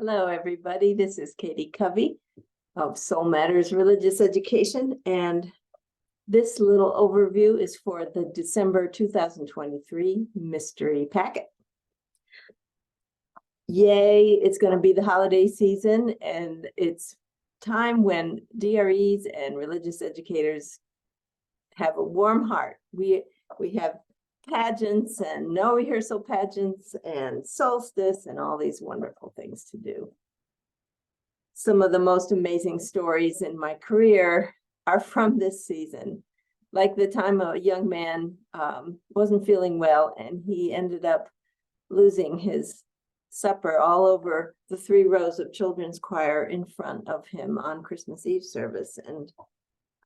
Hello, everybody. This is Katie Covey of Soul Matters Religious Education, and this little overview is for the December 2023 mystery packet. Yay, it's going to be the holiday season, and it's time when DREs and religious educators have a warm heart. We have pageants and no-rehearsal pageants and solstice and all these wonderful things to do. Some of the most amazing stories in my career are from this season. Like the time a young man wasn't feeling well, and he ended up losing his supper all over the 3 rows of children's choir in front of him on Christmas Eve service. And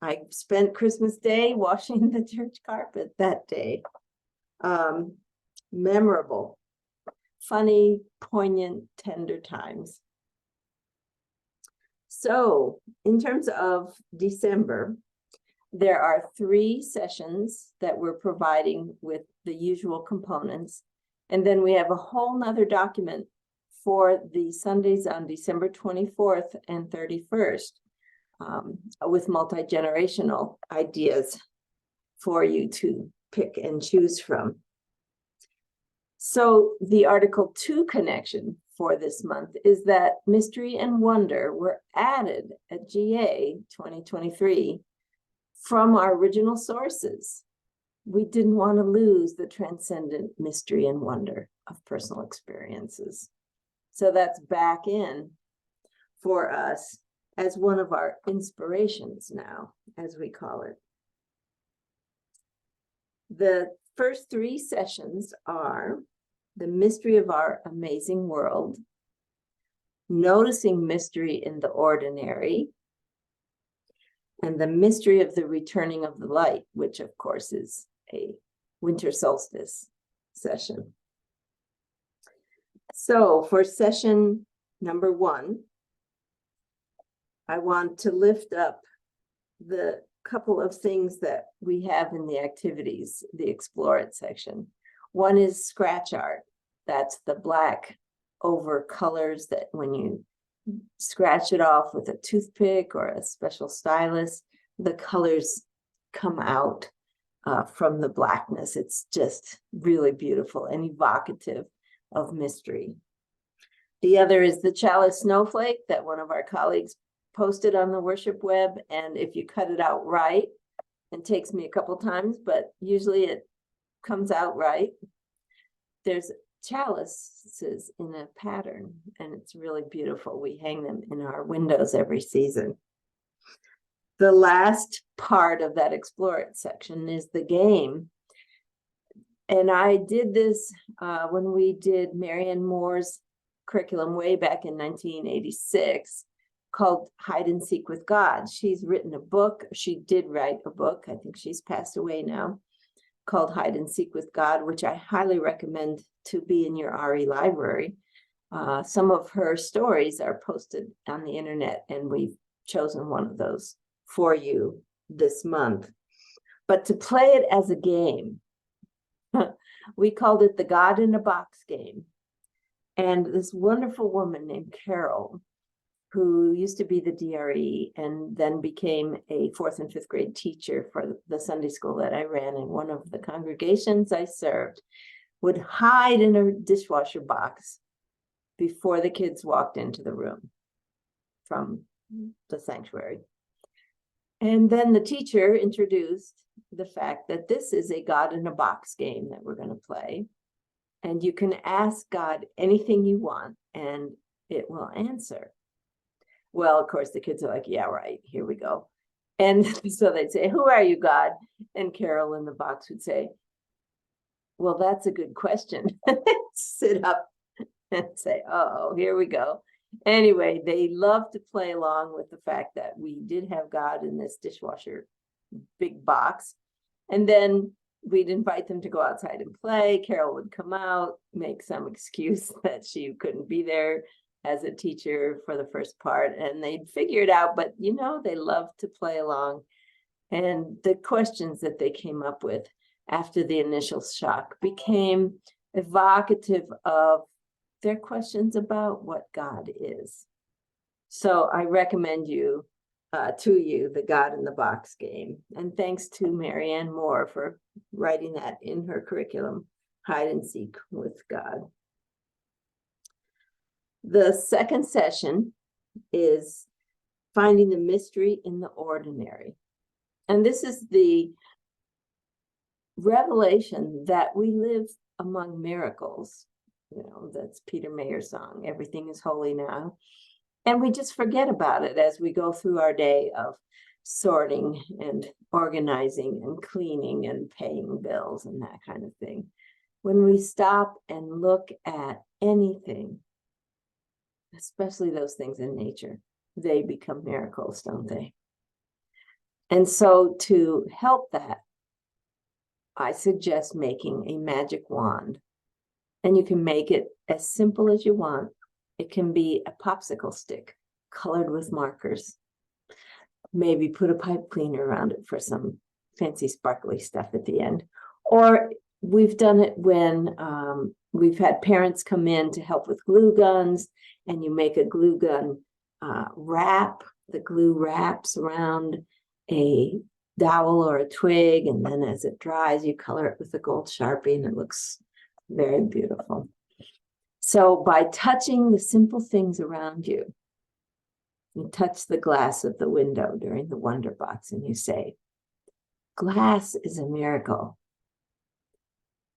I spent Christmas Day washing the church carpet that day. Memorable, funny, poignant, tender times. So in terms of December, there are 3 sessions that we're providing with the usual components. And then we have a whole nother document for the Sundays on December 24th and 31st with multi-generational ideas for you to pick and choose from. So the Article 2 connection for this month is that Mystery and Wonder were added at GA 2023 from our original sources. We didn't want to lose the transcendent mystery and wonder of personal experiences. So that's back in for us as one of our inspirations now, as we call it. The first 3 sessions are the mystery of our amazing world, noticing mystery in the ordinary, and the mystery of the returning of the light, which of course is a winter solstice session. So for session number 1, I want to lift up the couple of things that we have in the activities, the Explore It section. One is scratch art. That's the black over colors that when you scratch it off with a toothpick or a special stylus, the colors come out from the blackness. It's just really beautiful and evocative of mystery. The other is the Chalice Snowflake that one of our colleagues posted on the worship web, and if you cut it out right, it takes me a couple times, but usually it comes out right. There's chalices in a pattern, and it's really beautiful. We hang them in our windows every season. The last part of that Explore It section is the game. And I did this when we did Marianne Moore's curriculum way back in 1986 called Hide and Seek with God. She's written a book. She did write a book. I think she's passed away now, called Hide and Seek with God, which I highly recommend to be in your RE library. Some of her stories are posted on the internet, and we've chosen one of those for you this month. But to play it as a game, we called it the God in a Box game. And this wonderful woman named Carol, who used to be the DRE and then became a 4th and 5th grade teacher for the Sunday school that I ran in one of the congregations I served, would hide in a dishwasher box before the kids walked into the room from the sanctuary. And then the teacher introduced the fact that this is a God in a Box game that we're going to play. And you can ask God anything you want, and it will answer. Well, of course, the kids are like, yeah, right, here we go. And so they'd say, who are you, God? And Carol in the box would say, well, that's a good question. Sit up and say, oh, here we go. Anyway, they love to play along with the fact that we did have God in this dishwasher big box. And then we'd invite them to go outside and play. Carol would come out, make some excuse that she couldn't be there as a teacher for the first part, and they'd figure it out. But, you know, they love to play along. And the questions that they came up with after the initial shock became evocative of they're questions about what God is. So I recommend you the God in the Box game. And thanks to Marianne Moore for writing that in her curriculum, Hide and Seek with God. The second session is Finding the Mystery in the Ordinary. And this is the revelation that we live among miracles. That's Peter Mayer's song, Everything is Holy Now. And we just forget about it as we go through our day of sorting and organizing and cleaning and paying bills and that kind of thing. When we stop and look at anything, especially those things in nature, they become miracles, don't they? And so to help that, I suggest making a magic wand. And you can make it as simple as you want. It can be a popsicle stick colored with markers. Maybe put a pipe cleaner around it for some fancy sparkly stuff at the end. Or we've done it when we've had parents come in to help with glue guns, and you make a glue gun wrap. The glue wraps around a dowel or a twig, and then as it dries, you color it with a gold Sharpie, and it looks very beautiful. So by touching the simple things around you, you touch the glass of the window during the Wonder Box and you say, glass is a miracle.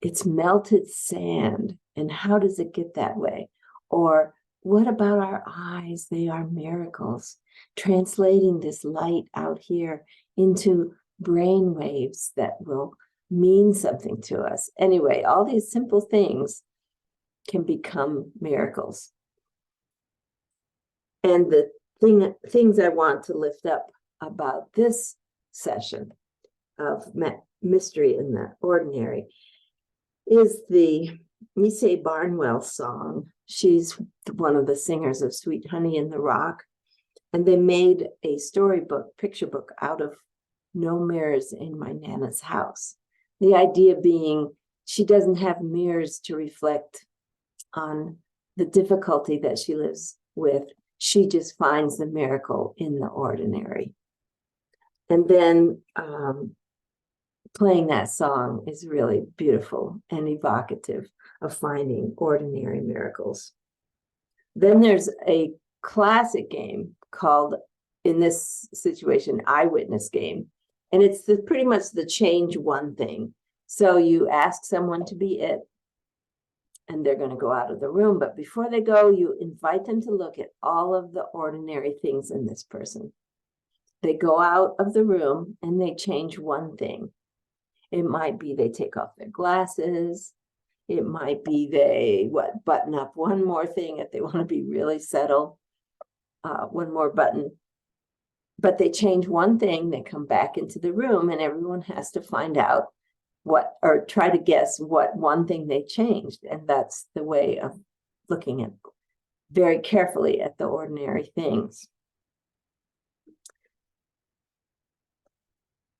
It's melted sand. And how does it get that way? Or what about our eyes? They are miracles, translating this light out here into brain waves that will mean something to us. Anyway, all these simple things can become miracles. And the things I want to lift up about this session of Mystery in the Ordinary is the Ysaye Barnwell song. She's one of the singers of Sweet Honey in the Rock. And they made a storybook, picture book out of No Mirrors in My Nana's House. The idea being she doesn't have mirrors to reflect on the difficulty that she lives with. She just finds the miracle in the ordinary. And then playing that song is really beautiful and evocative of finding ordinary miracles. Then there's a classic game called, in this situation, Eyewitness game. And it's pretty much the change one thing. So you ask someone to be it, and they're going to go out of the room. But before they go, you invite them to look at all of the ordinary things in this person. They go out of the room and they change one thing. It might be they take off their glasses. It might be they button up one more thing if they want to be really subtle, one more button. But they change one thing, they come back into the room, and everyone has to find out or try to guess what one thing they changed. And that's the way of looking at very carefully at the ordinary things.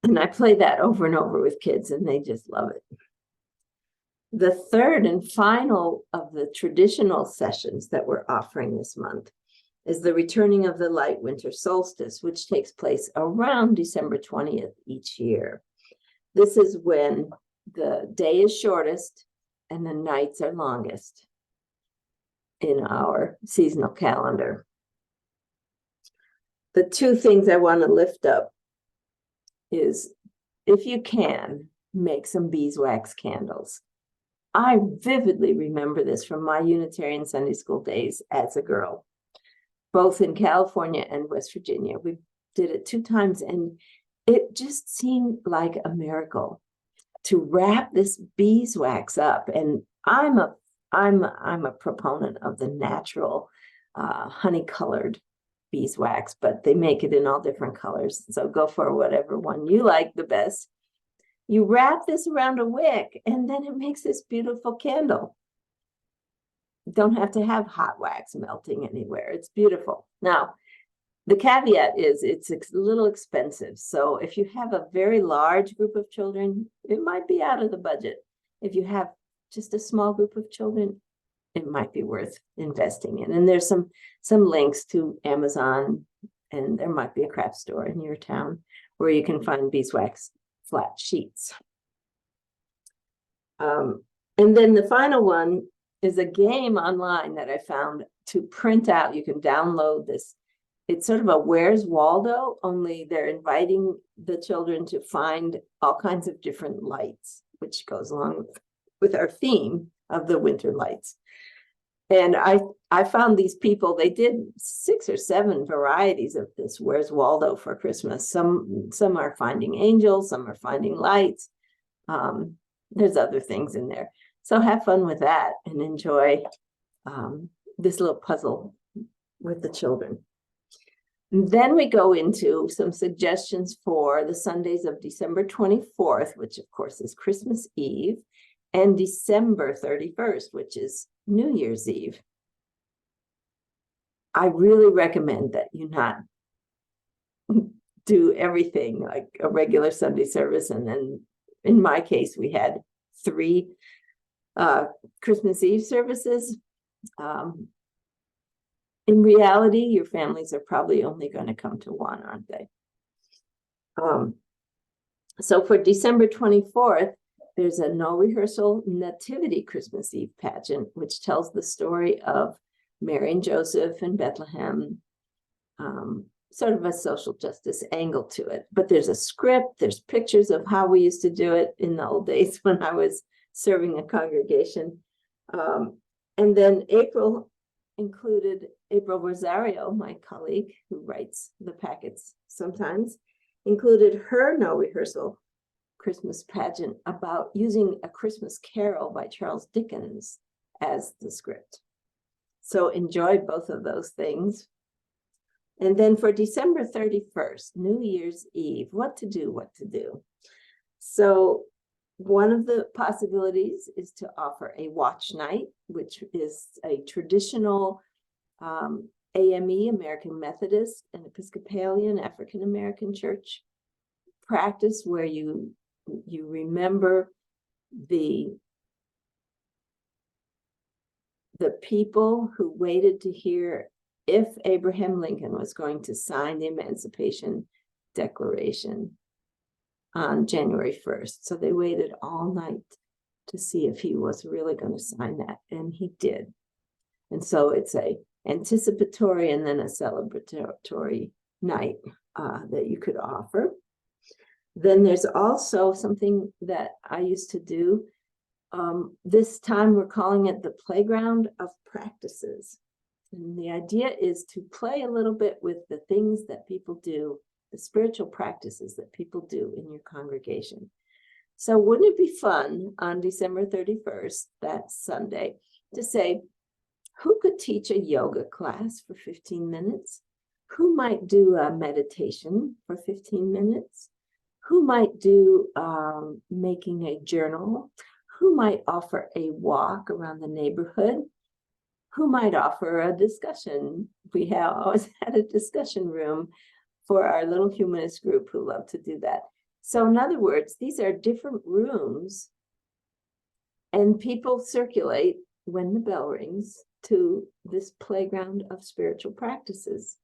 And I play that over and over with kids, and they just love it. The third and final of the traditional sessions that we're offering this month is the returning of the light winter solstice, which takes place around December 20th each year. This is when the day is shortest and the nights are longest in our seasonal calendar. The two things I want to lift up is, if you can, make some beeswax candles. I vividly remember this from my Unitarian Sunday school days as a girl, both in California and West Virginia. We did it 2 times, and it just seemed like a miracle to wrap this beeswax up. And I'm a proponent of the natural honey-colored beeswax, but they make it in all different colors. So go for whatever one you like the best. You wrap this around a wick, and then it makes this beautiful candle. You don't have to have hot wax melting anywhere. It's beautiful. Now, the caveat is it's a little expensive. So if you have a very large group of children, it might be out of the budget. If you have just a small group of children, it might be worth investing in. And there's some links to Amazon, and there might be a craft store in your town where you can find beeswax flat sheets. And then the final one is a game online that I found to print out. You can download this. It's sort of a Where's Waldo, only they're inviting the children to find all kinds of different lights, which goes along with our theme of the winter lights. And I found these people, they did 6 or 7 varieties of this Where's Waldo for Christmas. Some are finding angels, some are finding lights. There's other things in there. So have fun with that and enjoy this little puzzle with the children. And then we go into some suggestions for the Sundays of December 24th, which of course is Christmas Eve, and December 31st, which is New Year's Eve. I really recommend that you not do everything like a regular Sunday service. And then in my case, we had 3 Christmas Eve services. In reality, your families are probably only going to come to one, aren't they? So for December 24th, there's a No-Rehearsal Nativity Christmas Eve pageant, which tells the story of Mary and Joseph in Bethlehem, sort of a social justice angle to it. But there's a script, there's pictures of how we used to do it in the old days when I was serving a congregation. And then April Rosario, my colleague who writes the packets sometimes, included her No-Rehearsal Christmas pageant about using A Christmas Carol by Charles Dickens as the script. So enjoy both of those things. And then for December 31st, New Year's Eve, what to do. So one of the possibilities is to offer a watch night, which is a traditional AME, American Methodist and Episcopalian African American church practice, where you remember the people who waited to hear if Abraham Lincoln was going to sign the Emancipation Declaration on January 1st. So they waited all night to see if he was really going to sign that, and he did. And so it's a anticipatory and then a celebratory night that you could offer. Then there's also something that I used to do. This time we're calling it the Playground of Practices. And the idea is to play a little bit with the things that people do, the spiritual practices that people do in your congregation. So wouldn't it be fun on December 31st, that Sunday, to say, who could teach a yoga class for 15 minutes? Who might do a meditation for 15 minutes? Who might do making a journal? Who might offer a walk around the neighborhood? Who might offer a discussion? We have always had a discussion room for our little humanist group who love to do that. So in other words, these are different rooms, and people circulate when the bell rings to this playground of spiritual practices.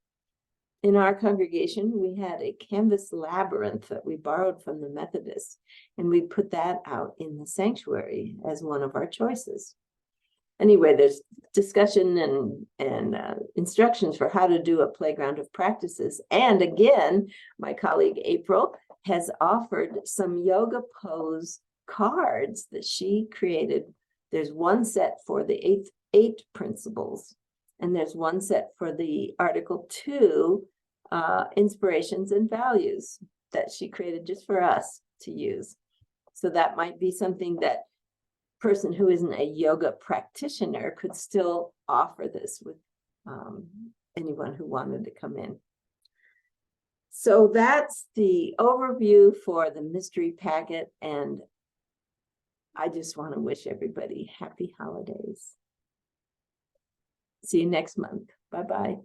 In our congregation, we had a canvas labyrinth that we borrowed from the Methodists, and we put that out in the sanctuary as one of our choices. Anyway, there's discussion and instructions for how to do a playground of practices. And again, my colleague April has offered some yoga pose cards that she created. There's one set for the eight principles, and there's one set for the Article 2 inspirations and values that she created just for us to use. So that might be something that person who isn't a yoga practitioner could still offer this with anyone who wanted to come in. So that's the overview for the mystery packet, and I just want to wish everybody happy holidays. See you next month. Bye-bye.